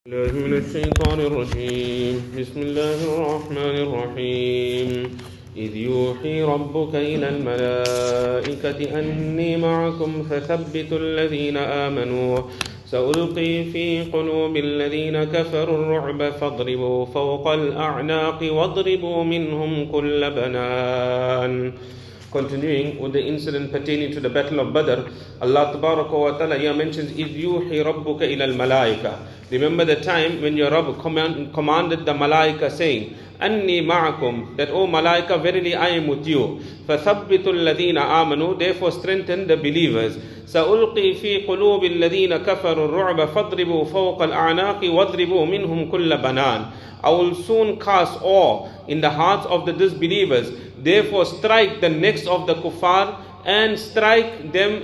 الله من الشيطان الرجيم بسم الله الرحمن الرحيم إذ يوحي ربك إلى الملائكة أني معكم فثبتوا الذين آمنوا سألقي في قلوب الذين كفروا الرعب فاضربوا فوق الأعناق واضربوا منهم كل بنان. Continuing with the incident pertaining to the battle of Badr, Allah Tabaraka wa Ta'ala here mentions, إِذْ يُوحِي رَبُّكَ إِلَى الْمَلَائِكَةِ. Remember the time when your Rabb commanded the Malaika saying, أَنِّي مَعَكُمْ, that, O Malaika, verily I am with you. فَثَبِّتُوا الَّذِينَ آمَنُوا, therefore strengthen the believers. سَأُلْقِي فِي قُلُوبِ الَّذِينَ كَفَرُوا الرُّعْبَ فَاضْرِبُوا فَوْقَ الْأَعْنَاقِ وَاضْرِبُوا مِنْهُمْ كُلَّ بَنَانٍ. I will soon cast awe in the hearts of the disbelievers. Therefore strike the necks of the kuffar and strike them,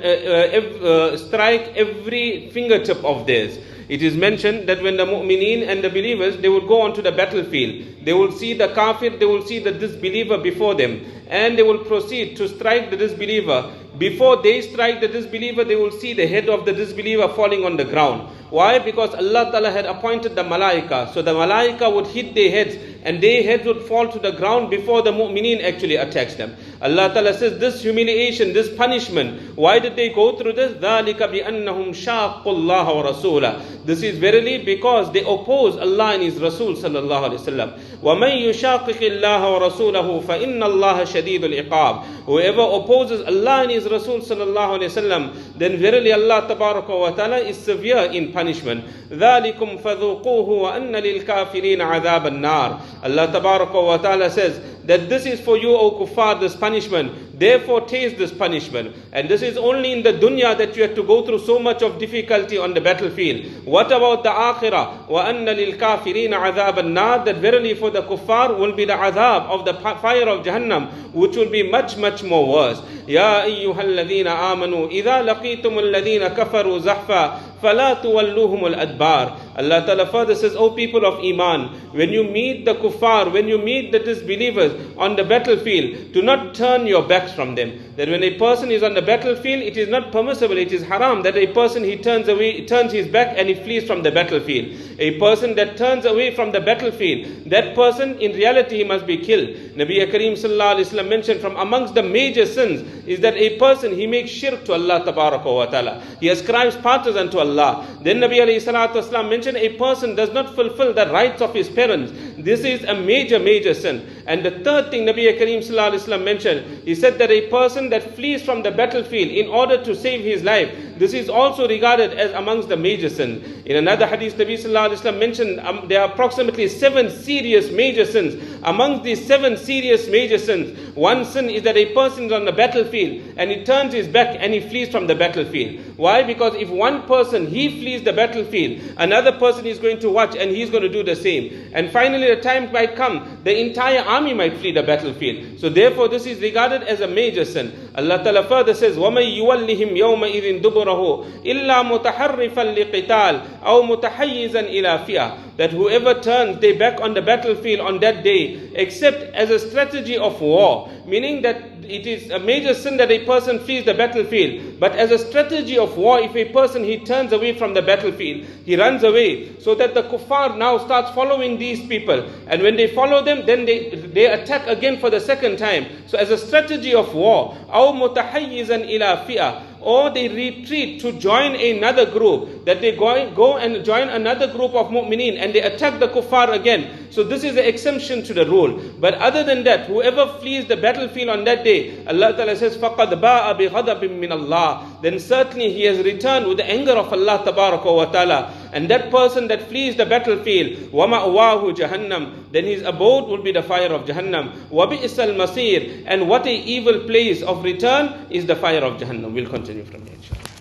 strike every fingertip of theirs. It is mentioned that when the mu'mineen and the believers, they would go onto the battlefield, they will see the kafir, they will see the disbeliever before them, and they will proceed to strike the disbeliever. Before they strike the disbeliever, they will see the head of the disbeliever falling on the ground. Why? Because Allah Ta'ala had appointed the malaika. So the malaika would hit their heads and their heads would fall to the ground before the mu'mineen actually attacks them. Allah Ta'ala says this humiliation, this punishment, why did they go through this? ذَلِكَ بِأَنَّهُمْ شَاقُّوا اللَّهَ وَرَسُولَهُ. This is verily because they oppose Allah and His Rasul sallallahu alaihi wasallam. وَمَنْ يُشَاقِقِ اللَّهَ وَرَسُولَهُ فَإِنَّ اللَّهَ شَدِيدُ الْعِقَابِ. Whoever opposes Allah and His Rasul sallallahu alaihi wasallam, then verily Allah tabaraka wa ta'ala is severe in punishment. ذَلِكُمْ فَذُوقُوهُ وَأَنَّ لِلْكَافِرِينَ عَذَابَ النَّارِ. Allah tabaraka wa ta'ala says that this is for you, O kuffar, this punishment. Therefore taste this punishment. And this is only in the dunya that you have to go through so much of difficulty on the battlefield. What about the akhirah? وَأَنَّ لِلْكَافِرِينَ عَذَابَ النَّارِ. That verily for the kuffar will be the azab of the fire of Jahannam, which will be much, much more worse. يَا أَيُّهَا الَّذِينَ آمَنُوا إِذَا لَقِيتُمُ الَّذِينَ كَفَرُوا زَحْفًا فَلَا تُوَلُّوهُمُ الْأَدْبَارِ. Allah Ta'ala further says, O people of Iman, when you meet the kuffar, when you meet the disbelievers on the battlefield, do not turn your backs from them. That when a person is on the battlefield, it is not permissible, it is haram that a person, he turns away, turns his back and he flees from the battlefield. A person that turns away from the battlefield, that person in reality he must be killed. Nabi Kareem sallallahu alaihi wasallam mentioned from amongst the major sins is that a person, he makes shirk to Allah tabaraka wa ta'ala. He ascribes partners unto Allah. Then Nabi alayhi salatu wasallam mentioned a person does not fulfill the rights of his parents. This is a major, major sin. And the third thing Nabi Kareem sallallahu alaihi wasallam mentioned, he said that a person that flees from the battlefield in order to save his life, this is also regarded as amongst the major sins. In another hadith, Nabi sallallahu alaihi wasallam mentioned there are approximately 7 serious major sins. Amongst these 7 serious major sins, one sin is that a person is on the battlefield and he turns his back and he flees from the battlefield. Why? Because if one person, he flees the battlefield, another person is going to watch and he's going to do the same. And finally the time might come, the entire army might flee the battlefield. So therefore this is regarded as a major sin. Allah Ta'ala further says, وَمَنْ يُوَلِّهِمْ يَوْمَئِذٍ دُبُرَهُ إِلَّا مُتَحَرِّفًا لِقِتَالٍ أَوْ مُتَحَيِّزًا إِلَى فِئَةٍ. That whoever turns their back on the battlefield on that day, except as a strategy of war, meaning that it is a major sin that a person flees the battlefield, but as a strategy of war, if a person, he turns away from the battlefield, he runs away, so that the kuffar now starts following these people, and when they follow them, then they attack again for the second time. So as a strategy of war, أَوْ مُتَحَيِّزًا إِلَى فِئَةٍ, or they retreat to join another group, that they go and join another group of mu'mineen and they attack the kuffar again. So this is the exemption to the rule. But other than that, whoever flees the battlefield on that day, Allah Ta'ala says, فَقَدْ بَاءَ بِغَضَبٍ مِّنَ اللَّهِ. Then certainly he has returned with the anger of Allah Tabaraka wa Ta'ala. And that person that flees the battlefield, وَمَأْوَاهُ جَهَنَّمْ, then his abode will be the fire of Jahannam. وَبِئْسَ الْمَصِيرِ, and what a evil place of return is the fire of Jahannam. We'll continue from here, inshallah.